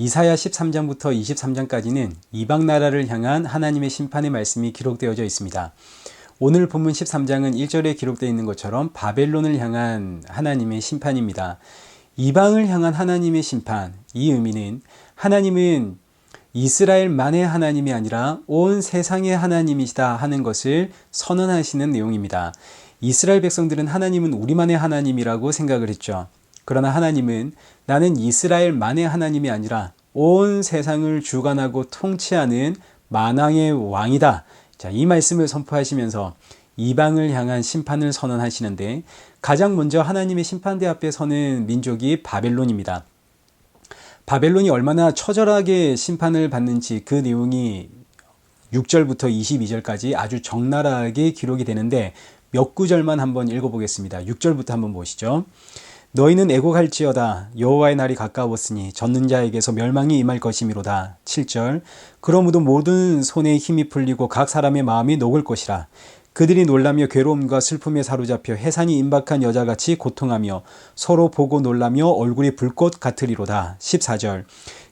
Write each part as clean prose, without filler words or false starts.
이사야 13장부터 23장까지는 이방 나라를 향한 하나님의 심판의 말씀이 기록되어져 있습니다. 오늘 본문 13장은 1절에 기록되어 있는 것처럼 바벨론을 향한 하나님의 심판입니다. 이방을 향한 하나님의 심판, 이 의미는 하나님은 이스라엘만의 하나님이 아니라 온 세상의 하나님이시다 하는 것을 선언하시는 내용입니다. 이스라엘 백성들은 하나님은 우리만의 하나님이라고 생각을 했죠. 그러나 하나님은 나는 이스라엘만의 하나님이 아니라 온 세상을 주관하고 통치하는 만왕의 왕이다. 자, 이 말씀을 선포하시면서 이방을 향한 심판을 선언하시는데 가장 먼저 하나님의 심판대 앞에 서는 민족이 바벨론입니다. 바벨론이 얼마나 처절하게 심판을 받는지 그 내용이 6절부터 22절까지 아주 적나라하게 기록이 되는데 몇 구절만 한번 읽어보겠습니다. 6절부터 한번 보시죠. 너희는 애곡할지어다. 여호와의 날이 가까웠으니 젖는 자에게서 멸망이 임할 것이미로다. 7절. 그러므로 모든 손에 힘이 풀리고 각 사람의 마음이 녹을 것이라. 그들이 놀라며 괴로움과 슬픔에 사로잡혀 해산이 임박한 여자같이 고통하며 서로 보고 놀라며 얼굴이 불꽃 같으리로다. 14절.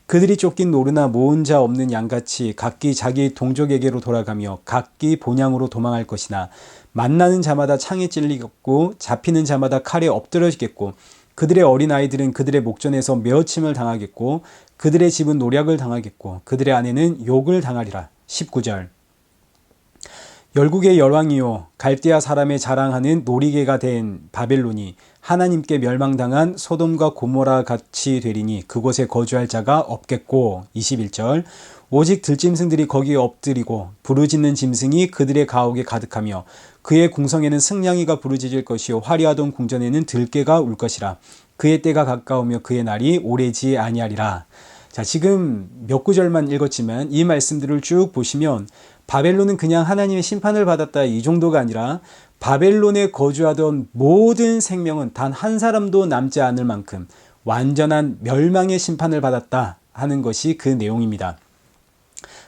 그들이 쫓긴 노르나 모은 자 없는 양같이 각기 자기 동족에게로 돌아가며 각기 본향으로 도망할 것이나 만나는 자마다 창에 찔리겠고 잡히는 자마다 칼에 엎드러지겠고 그들의 어린아이들은 그들의 목전에서 메어침을 당하겠고 그들의 집은 노략을 당하겠고 그들의 아내는 욕을 당하리라. 19절. 열국의 열왕이요 갈대아 사람의 자랑하는 놀이개가 된 바벨론이 하나님께 멸망당한 소돔과 고모라 같이 되리니 그곳에 거주할 자가 없겠고. 21절. 오직 들짐승들이 거기에 엎드리고 부르짖는 짐승이 그들의 가옥에 가득하며 그의 궁성에는 승냥이가 부르짖을 것이요 화려하던 궁전에는 들깨가 울 것이라. 그의 때가 가까우며 그의 날이 오래지 아니하리라. 자, 지금 몇 구절만 읽었지만 이 말씀들을 쭉 보시면 바벨론은 그냥 하나님의 심판을 받았다 이 정도가 아니라 바벨론에 거주하던 모든 생명은 단 한 사람도 남지 않을 만큼 완전한 멸망의 심판을 받았다 하는 것이 그 내용입니다.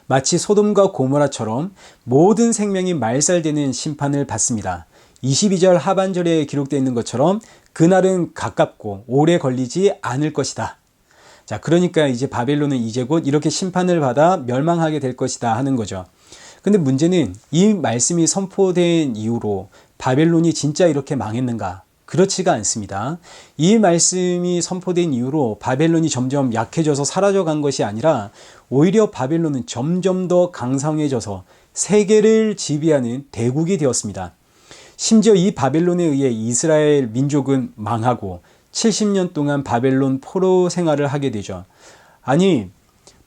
마치 소돔과 고모라처럼 모든 생명이 말살되는 심판을 받습니다. 22절 하반절에 기록되어 있는 것처럼 그날은 가깝고 오래 걸리지 않을 것이다. 자, 그러니까 이제 바벨론은 이제 곧 이렇게 심판을 받아 멸망하게 될 것이다 하는 거죠. 근데 문제는 이 말씀이 선포된 이후로 바벨론이 진짜 이렇게 망했는가? 그렇지가 않습니다. 이 말씀이 선포된 이후로 바벨론이 점점 약해져서 사라져간 것이 아니라 오히려 바벨론은 점점 더 강성해져서 세계를 지배하는 대국이 되었습니다. 심지어 이 바벨론에 의해 이스라엘 민족은 망하고 70년 동안 바벨론 포로 생활을 하게 되죠. 아니,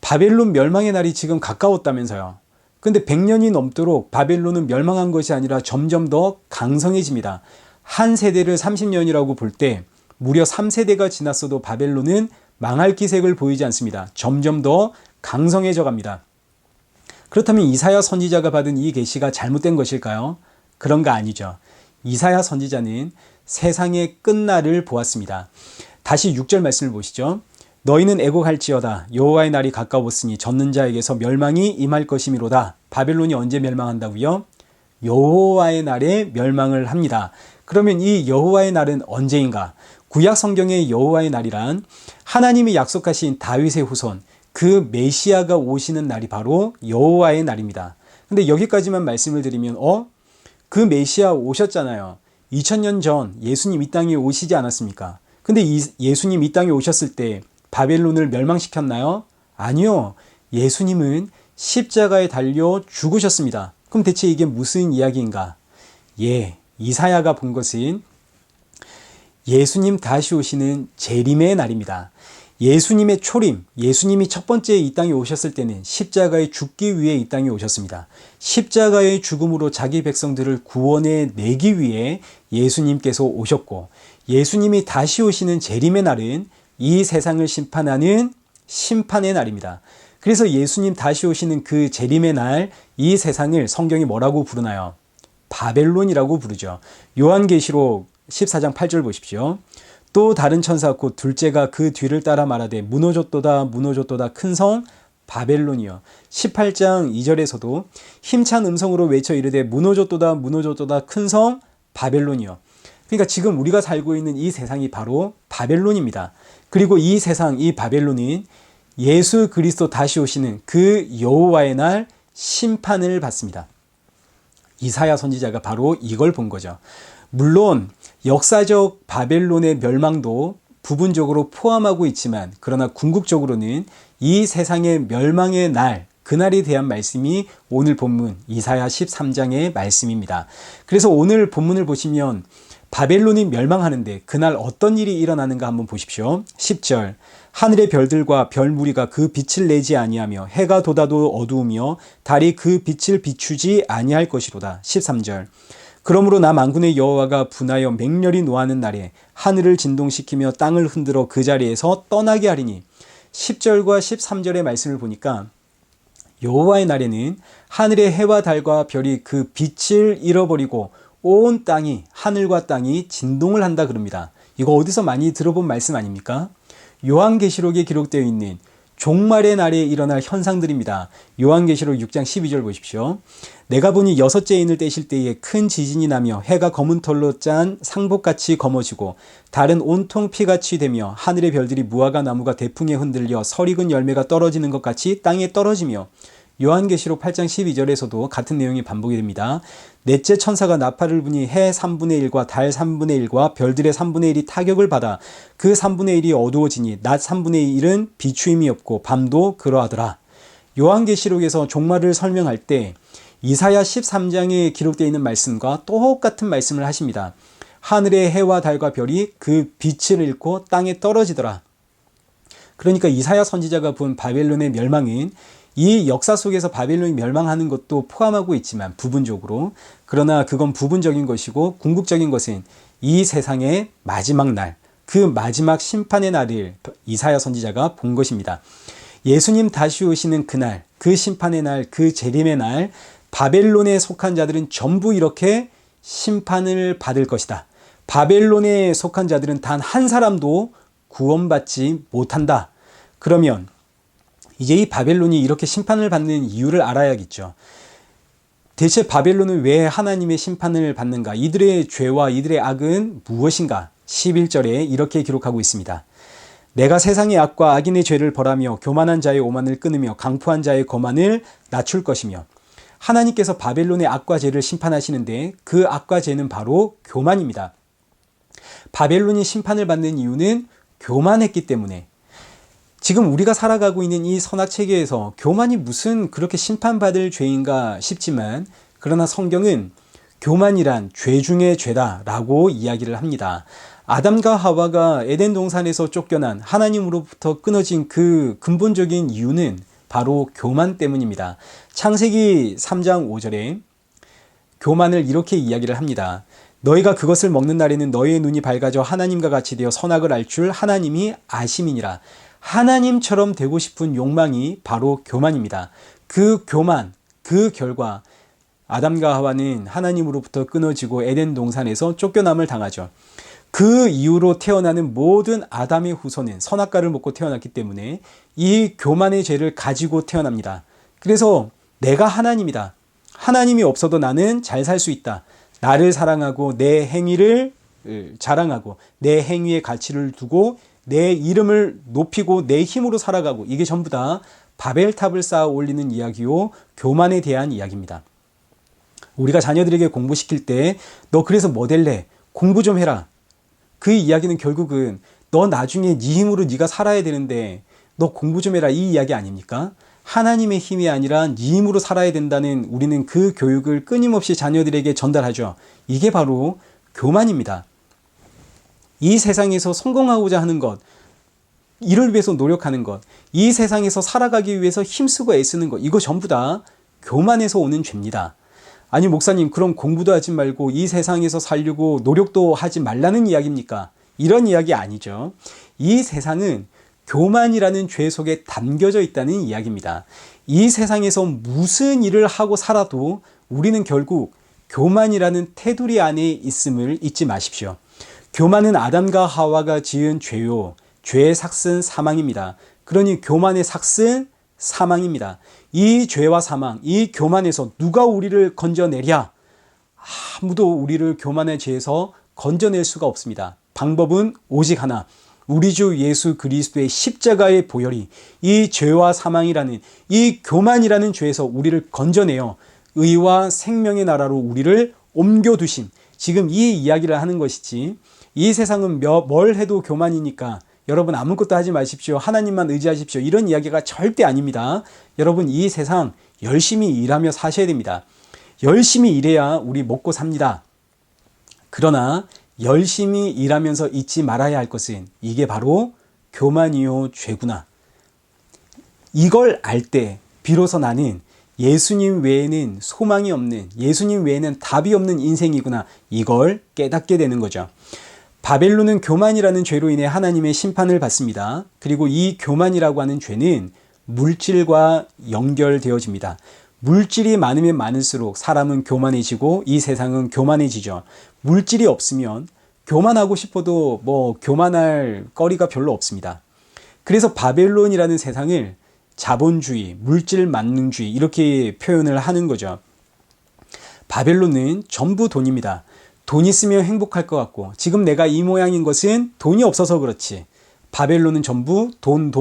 바벨론 멸망의 날이 지금 가까웠다면서요. 근데 100년이 넘도록 바벨론은 멸망한 것이 아니라 점점 더 강성해집니다. 한 세대를 30년이라고 볼 때 무려 3세대가 지났어도 바벨론은 망할 기색을 보이지 않습니다. 점점 더 강성해져 갑니다. 그렇다면 이사야 선지자가 받은 이 계시가 잘못된 것일까요? 그런 거 아니죠. 이사야 선지자는 세상의 끝날을 보았습니다. 다시 6절 말씀을 보시죠. 너희는 애곡할지어다. 여호와의 날이 가까웠으니 젖는 자에게서 멸망이 임할 것이미로다. 바벨론이 언제 멸망한다고요? 여호와의 날에 멸망을 합니다. 그러면 이 여호와의 날은 언제인가? 구약 성경의 여호와의 날이란 하나님이 약속하신 다윗의 후손, 그 메시아가 오시는 날이 바로 여호와의 날입니다. 근데 여기까지만 말씀을 드리면 그 메시아 오셨잖아요. 2000년 전 예수님 이 땅에 오시지 않았습니까? 근데 예수님 이 땅에 오셨을 때 바벨론을 멸망시켰나요? 아니요. 예수님은 십자가에 달려 죽으셨습니다. 그럼 대체 이게 무슨 이야기인가? 이사야가 본 것은 예수님 다시 오시는 재림의 날입니다. 예수님의 초림, 예수님이 첫 번째 이 땅에 오셨을 때는 십자가에 죽기 위해 이 땅에 오셨습니다. 십자가의 죽음으로 자기 백성들을 구원해 내기 위해 예수님께서 오셨고, 예수님이 다시 오시는 재림의 날은 이 세상을 심판하는 심판의 날입니다. 그래서 예수님 다시 오시는 그 재림의 날, 이 세상을 성경이 뭐라고 부르나요? 바벨론이라고 부르죠. 요한계시록 14장 8절 보십시오. 또 다른 천사 곧 둘째가 그 뒤를 따라 말하되 무너졌도다 무너졌도다 큰 성 바벨론이여. 18장 2절에서도 힘찬 음성으로 외쳐 이르되 무너졌도다 무너졌도다 큰 성 바벨론이여. 그러니까 지금 우리가 살고 있는 이 세상이 바로 바벨론입니다. 그리고 이 세상, 이 바벨론은 예수 그리스도 다시 오시는 그 여호와의 날 심판을 받습니다. 이사야 선지자가 바로 이걸 본 거죠. 물론 역사적 바벨론의 멸망도 부분적으로 포함하고 있지만, 그러나 궁극적으로는 이 세상의 멸망의 날, 그날에 대한 말씀이 오늘 본문 이사야 13장의 말씀입니다. 그래서 오늘 본문을 보시면 바벨론이 멸망하는데 그날 어떤 일이 일어나는가 한번 보십시오. 10절, 하늘의 별들과 별 무리가 그 빛을 내지 아니하며 해가 돋아도 어두우며 달이 그 빛을 비추지 아니할 것이로다. 13절, 그러므로 나 만군의 여호와가 분하여 맹렬히 노하는 날에 하늘을 진동시키며 땅을 흔들어 그 자리에서 떠나게 하리니. 10절과 13절의 말씀을 보니까 여호와의 날에는 하늘의 해와 달과 별이 그 빛을 잃어버리고 온 땅이, 하늘과 땅이 진동을 한다 그럽니다. 이거 어디서 많이 들어본 말씀 아닙니까? 요한계시록에 기록되어 있는 종말의 날에 일어날 현상들입니다. 요한계시록 6장 12절 보십시오. 내가 보니 여섯째 인을 떼실 때에 큰 지진이 나며 해가 검은 털로 짠 상복같이 검어지고 달은 온통 피같이 되며 하늘의 별들이 무화과 나무가 대풍에 흔들려 설익은 열매가 떨어지는 것 같이 땅에 떨어지며. 요한계시록 8장 12절에서도 같은 내용이 반복이 됩니다. 넷째 천사가 나팔을 부니 해 3분의 1과 달 3분의 1과 별들의 3분의 1이 타격을 받아 그 3분의 1이 어두워지니 낮 3분의 1은 비추임이 없고 밤도 그러하더라. 요한계시록에서 종말을 설명할 때 이사야 13장에 기록되어 있는 말씀과 똑같은 말씀을 하십니다. 하늘의 해와 달과 별이 그 빛을 잃고 땅에 떨어지더라. 그러니까 이사야 선지자가 본 바벨론의 멸망은 이 역사 속에서 바벨론이 멸망하는 것도 포함하고 있지만 부분적으로, 그러나 그건 부분적인 것이고 궁극적인 것은 이 세상의 마지막 날, 그 마지막 심판의 날을 이사야 선지자가 본 것입니다. 예수님 다시 오시는 그날, 그 심판의 날, 그 재림의 날, 바벨론에 속한 자들은 전부 이렇게 심판을 받을 것이다. 바벨론에 속한 자들은 단 한 사람도 구원받지 못한다. 그러면 이제 이 바벨론이 이렇게 심판을 받는 이유를 알아야겠죠. 대체 바벨론은 왜 하나님의 심판을 받는가? 이들의 죄와 이들의 악은 무엇인가? 11절에 이렇게 기록하고 있습니다. 내가 세상의 악과 악인의 죄를 벌하며 교만한 자의 오만을 끊으며 강포한 자의 거만을 낮출 것이며. 하나님께서 바벨론의 악과 죄를 심판하시는데 그 악과 죄는 바로 교만입니다. 바벨론이 심판을 받는 이유는 교만했기 때문에. 지금 우리가 살아가고 있는 이 선악체계에서 교만이 무슨 그렇게 심판받을 죄인가 싶지만, 그러나 성경은 교만이란 죄 중에 죄다라고 이야기를 합니다. 아담과 하와가 에덴 동산에서 쫓겨난, 하나님으로부터 끊어진 그 근본적인 이유는 바로 교만 때문입니다. 창세기 3장 5절에 교만을 이렇게 이야기를 합니다. 너희가 그것을 먹는 날에는 너희의 눈이 밝아져 하나님과 같이 되어 선악을 알 줄 하나님이 아심이니라. 하나님처럼 되고 싶은 욕망이 바로 교만입니다. 그 교만, 그 결과 아담과 하와는 하나님으로부터 끊어지고 에덴 동산에서 쫓겨남을 당하죠. 그 이후로 태어나는 모든 아담의 후손은 선악과를 먹고 태어났기 때문에 이 교만의 죄를 가지고 태어납니다. 그래서 내가 하나님이다. 하나님이 없어도 나는 잘 살 수 있다. 나를 사랑하고 내 행위를 자랑하고 내 행위의 가치를 두고 내 이름을 높이고 내 힘으로 살아가고, 이게 전부 다 바벨탑을 쌓아 올리는 이야기요, 교만에 대한 이야기입니다. 우리가 자녀들에게 공부시킬 때 너 그래서 뭐 될래? 공부 좀 해라. 그 이야기는 결국은 너 나중에 네 힘으로 네가 살아야 되는데 너 공부 좀 해라, 이 이야기 아닙니까? 하나님의 힘이 아니라 네 힘으로 살아야 된다는, 우리는 그 교육을 끊임없이 자녀들에게 전달하죠. 이게 바로 교만입니다. 이 세상에서 성공하고자 하는 것, 이를 위해서 노력하는 것, 이 세상에서 살아가기 위해서 힘쓰고 애쓰는 것, 이거 전부 다 교만에서 오는 죄입니다. 아니 목사님, 그럼 공부도 하지 말고 이 세상에서 살려고 노력도 하지 말라는 이야기입니까? 이런 이야기 아니죠. 이 세상은 교만이라는 죄 속에 담겨져 있다는 이야기입니다. 이 세상에서 무슨 일을 하고 살아도 우리는 결국 교만이라는 테두리 안에 있음을 잊지 마십시오. 교만은 아담과 하와가 지은 죄요, 죄의 삭은 사망입니다. 그러니 교만의 삭은 사망입니다. 이 죄와 사망, 이 교만에서 누가 우리를 건져내랴? 아무도 우리를 교만의 죄에서 건져낼 수가 없습니다. 방법은 오직 하나, 우리 주 예수 그리스도의 십자가의 보혈이 이 죄와 사망이라는 이 교만이라는 죄에서 우리를 건져내어 의와 생명의 나라로 우리를 옮겨두신, 지금 이 이야기를 하는 것이지, 이 세상은 뭘 해도 교만이니까 여러분 아무것도 하지 마십시오, 하나님만 의지하십시오, 이런 이야기가 절대 아닙니다. 여러분, 이 세상 열심히 일하며 사셔야 됩니다. 열심히 일해야 우리 먹고 삽니다. 그러나 열심히 일하면서 잊지 말아야 할 것은 이게 바로 교만이요 죄구나. 이걸 알 때 비로소 나는 예수님 외에는 소망이 없는, 예수님 외에는 답이 없는 인생이구나, 이걸 깨닫게 되는 거죠. 바벨론은 교만이라는 죄로 인해 하나님의 심판을 받습니다. 그리고 이 교만이라고 하는 죄는 물질과 연결되어집니다. 물질이 많으면 많을수록 사람은 교만해지고 이 세상은 교만해지죠. 물질이 없으면 교만하고 싶어도 교만할 거리가 별로 없습니다. 그래서 바벨론이라는 세상을 자본주의, 물질 만능주의 이렇게 표현을 하는 거죠. 바벨론은 전부 돈입니다. 돈 있으면 행복할 것 같고, 지금 내가 이 모양인 것은 돈이 없어서 그렇지, 바벨론은 전부 돈.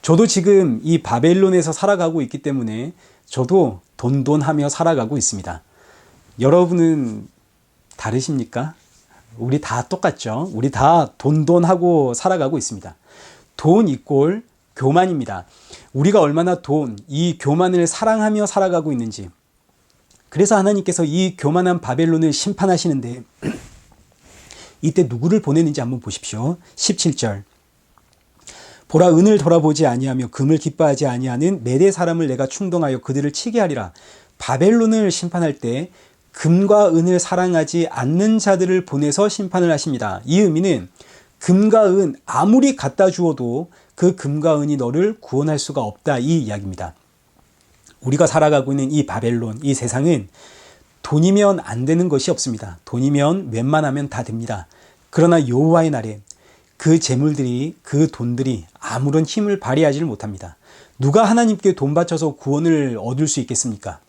저도 지금 이 바벨론에서 살아가고 있기 때문에 저도 돈 하며 살아가고 있습니다. 여러분은 다르십니까? 우리 다 똑같죠? 우리 다 돈 하고 살아가고 있습니다. 돈 이꼴 교만입니다. 우리가 얼마나 이 교만을 사랑하며 살아가고 있는지. 그래서 하나님께서 이 교만한 바벨론을 심판하시는데 이때 누구를 보내는지 한번 보십시오. 17절. 보라, 은을 돌아보지 아니하며 금을 기뻐하지 아니하는 메대 사람을 내가 충동하여 그들을 치게 하리라. 바벨론을 심판할 때 금과 은을 사랑하지 않는 자들을 보내서 심판을 하십니다. 이 의미는 금과 은 아무리 갖다 주어도 그 금과 은이 너를 구원할 수가 없다, 이 이야기입니다. 우리가 살아가고 있는 이 바벨론, 이 세상은 돈이면 안 되는 것이 없습니다. 돈이면 웬만하면 다 됩니다. 그러나 여호와의 날에 그 재물들이, 그 돈들이 아무런 힘을 발휘하지를 못합니다. 누가 하나님께 돈 바쳐서 구원을 얻을 수 있겠습니까?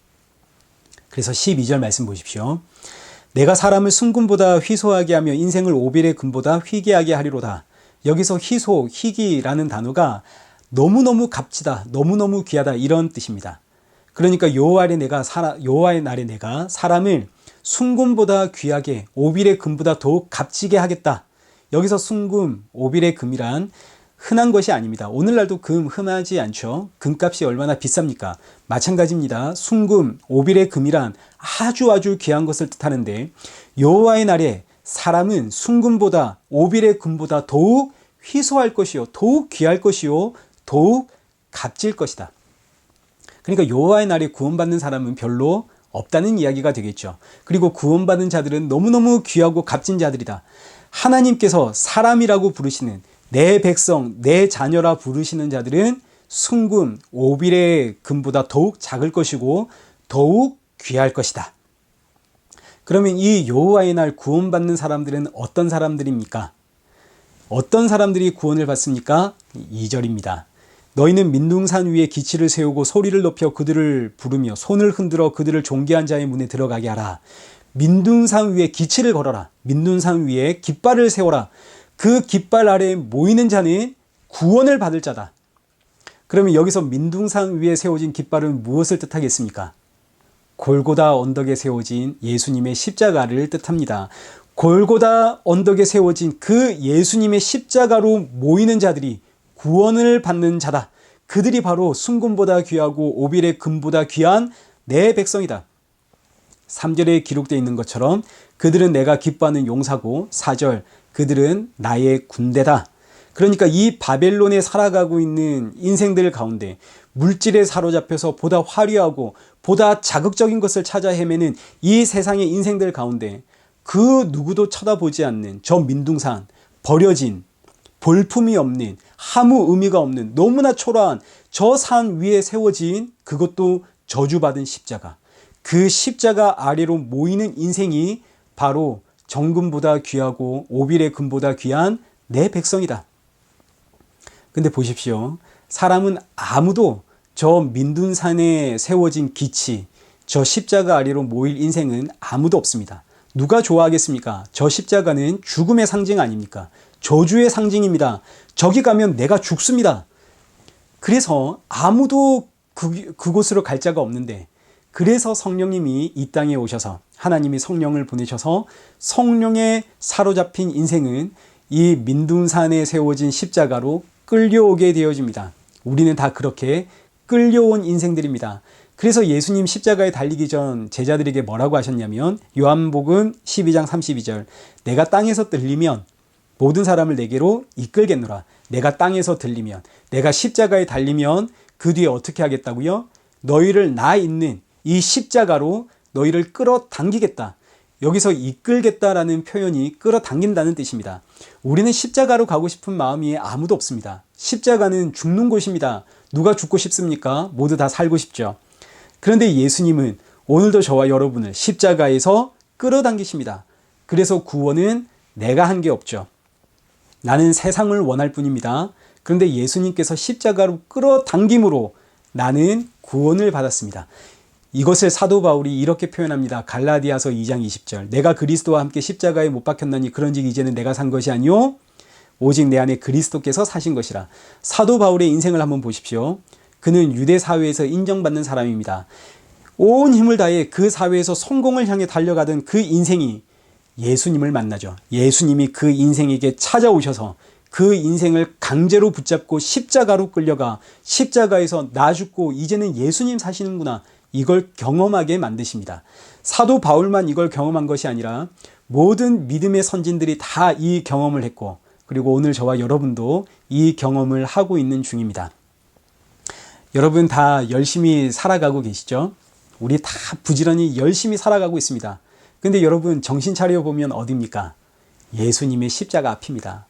그래서 12절 말씀 보십시오. 내가 사람을 순금보다 희소하게 하며 인생을 오빌의 금보다 희귀하게 하리로다. 여기서 희소, 희귀라는 단어가 너무너무 값지다, 너무너무 귀하다, 이런 뜻입니다. 그러니까 여호와의 날에 내가 사람을 순금보다 귀하게, 오빌의 금보다 더욱 값지게 하겠다. 여기서 순금, 오빌의 금이란 흔한 것이 아닙니다. 오늘날도 금 흔하지 않죠. 금값이 얼마나 비쌉니까? 마찬가지입니다. 순금, 오빌의 금이란 아주 귀한 것을 뜻하는데, 여호와의 날에 사람은 순금보다, 오빌의 금보다 더욱 희소할 것이요, 더욱 귀할 것이요, 더욱 값질 것이다. 그러니까 여호와의 날에 구원받는 사람은 별로 없다는 이야기가 되겠죠. 그리고 구원받은 자들은 너무너무 귀하고 값진 자들이다. 하나님께서 사람이라고 부르시는, 내 백성, 내 자녀라 부르시는 자들은 순금, 오빌의 금보다 더욱 작을 것이고 더욱 귀할 것이다. 그러면 이 여호와의 날 구원받는 사람들은 어떤 사람들입니까? 어떤 사람들이 구원을 받습니까? 2절입니다. 너희는 민둥산 위에 기치를 세우고 소리를 높여 그들을 부르며 손을 흔들어 그들을 존귀한 자의 문에 들어가게 하라. 민둥산 위에 기치를 걸어라. 민둥산 위에 깃발을 세워라. 그 깃발 아래에 모이는 자는 구원을 받을 자다. 그러면 여기서 민둥산 위에 세워진 깃발은 무엇을 뜻하겠습니까? 골고다 언덕에 세워진 예수님의 십자가를 뜻합니다. 골고다 언덕에 세워진 그 예수님의 십자가로 모이는 자들이 구원을 받는 자다. 그들이 바로 순금보다 귀하고 오빌의 금보다 귀한 내 백성이다. 3절에 기록되어 있는 것처럼 그들은 내가 기뻐하는 용사고, 4절 그들은 나의 군대다. 그러니까 이 바벨론에 살아가고 있는 인생들 가운데 물질에 사로잡혀서 보다 화려하고 보다 자극적인 것을 찾아 헤매는 이 세상의 인생들 가운데 그 누구도 쳐다보지 않는 저 민둥산, 버려진, 볼품이 없는, 아무 의미가 없는 너무나 초라한 저 산 위에 세워진, 그것도 저주받은 십자가, 그 십자가 아래로 모이는 인생이 바로 정금보다 귀하고 오빌의 금보다 귀한 내 백성이다. 근데 보십시오. 사람은 아무도 저 민둔산에 세워진 기치, 저 십자가 아래로 모일 인생은 아무도 없습니다. 누가 좋아하겠습니까? 저 십자가는 죽음의 상징 아닙니까? 저주의 상징입니다. 저기 가면 내가 죽습니다. 그래서 아무도 그곳으로 갈 자가 없는데, 그래서 성령님이 이 땅에 오셔서 하나님이 성령을 보내셔서 성령에 사로잡힌 인생은 이 민둥산에 세워진 십자가로 끌려오게 되어집니다. 우리는 다 그렇게 끌려온 인생들입니다. 그래서 예수님 십자가에 달리기 전 제자들에게 뭐라고 하셨냐면, 요한복음 12장 32절, 내가 땅에서 들리면 모든 사람을 내게로 이끌겠노라. 내가 땅에서 들리면, 내가 십자가에 달리면 그 뒤에 어떻게 하겠다고요? 너희를 나 있는 이 십자가로 너희를 끌어당기겠다. 여기서 이끌겠다라는 표현이 끌어당긴다는 뜻입니다. 우리는 십자가로 가고 싶은 마음이 아무도 없습니다. 십자가는 죽는 곳입니다. 누가 죽고 싶습니까? 모두 다 살고 싶죠. 그런데 예수님은 오늘도 저와 여러분을 십자가에서 끌어당기십니다. 그래서 구원은 내가 한 게 없죠. 나는 세상을 원할 뿐입니다. 그런데 예수님께서 십자가로 끌어당김으로 나는 구원을 받았습니다. 이것을 사도 바울이 이렇게 표현합니다. 갈라디아서 2장 20절. 내가 그리스도와 함께 십자가에 못 박혔나니 그런즉 이제는 내가 산 것이 아니요 오직 내 안에 그리스도께서 사신 것이라. 사도 바울의 인생을 한번 보십시오. 그는 유대 사회에서 인정받는 사람입니다. 온 힘을 다해 그 사회에서 성공을 향해 달려가던 그 인생이 예수님을 만나죠. 예수님이 그 인생에게 찾아오셔서 그 인생을 강제로 붙잡고 십자가로 끌려가 십자가에서 나 죽고 이제는 예수님 사시는구나, 이걸 경험하게 만드십니다. 사도 바울만 이걸 경험한 것이 아니라 모든 믿음의 선진들이 다 이 경험을 했고, 그리고 오늘 저와 여러분도 이 경험을 하고 있는 중입니다. 여러분 다 열심히 살아가고 계시죠? 우리 다 부지런히 열심히 살아가고 있습니다. 근데 여러분 정신 차려 보면 어디입니까? 예수님의 십자가 앞입니다.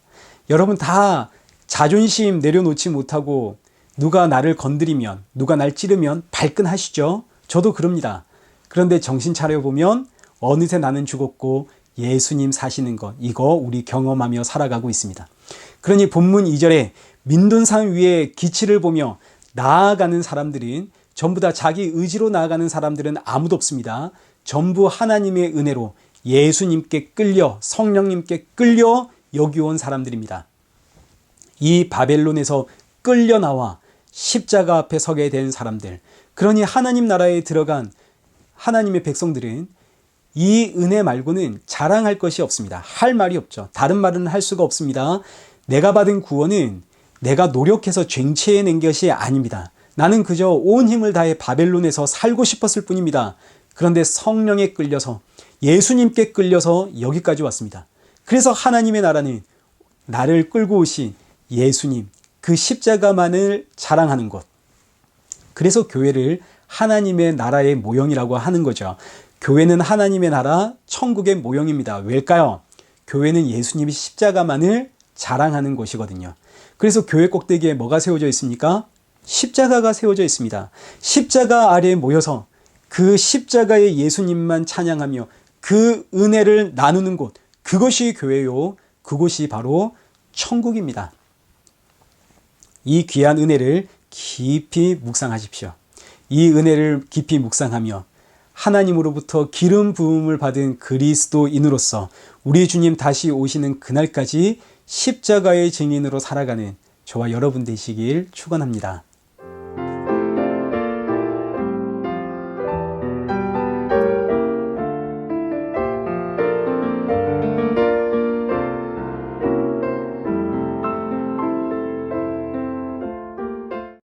여러분 다 자존심 내려놓지 못하고 누가 나를 건드리면, 누가 날 찌르면 발끈하시죠? 저도 그럽니다. 그런데 정신 차려 보면 어느새 나는 죽었고 예수님 사시는 것, 이거 우리 경험하며 살아가고 있습니다. 그러니 본문 2절에 민둔산 위에 기치를 보며 나아가는 사람들은 전부 다 자기 의지로 나아가는 사람들은 아무도 없습니다. 전부 하나님의 은혜로 예수님께 끌려, 성령님께 끌려 여기 온 사람들입니다. 이 바벨론에서 끌려 나와 십자가 앞에 서게 된 사람들, 그러니 하나님 나라에 들어간 하나님의 백성들은 이 은혜 말고는 자랑할 것이 없습니다. 할 말이 없죠. 다른 말은 할 수가 없습니다. 내가 받은 구원은 내가 노력해서 쟁취해낸 것이 아닙니다. 나는 그저 온 힘을 다해 바벨론에서 살고 싶었을 뿐입니다. 그런데 성령에 끌려서, 예수님께 끌려서 여기까지 왔습니다. 그래서 하나님의 나라는 나를 끌고 오신 예수님, 그 십자가만을 자랑하는 것. 그래서 교회를 하나님의 나라의 모형이라고 하는 거죠. 교회는 하나님의 나라, 천국의 모형입니다. 왜일까요? 교회는 예수님의 십자가만을 자랑하는 곳이거든요. 그래서 교회 꼭대기에 뭐가 세워져 있습니까? 십자가가 세워져 있습니다. 십자가 아래에 모여서 그 십자가의 예수님만 찬양하며 그 은혜를 나누는 곳, 그것이 교회요. 그곳이 바로 천국입니다. 이 귀한 은혜를 깊이 묵상하십시오. 이 은혜를 깊이 묵상하며 하나님으로부터 기름 부음을 받은 그리스도인으로서 우리 주님 다시 오시는 그날까지 십자가의 증인으로 살아가는 저와 여러분 되시길 축원합니다.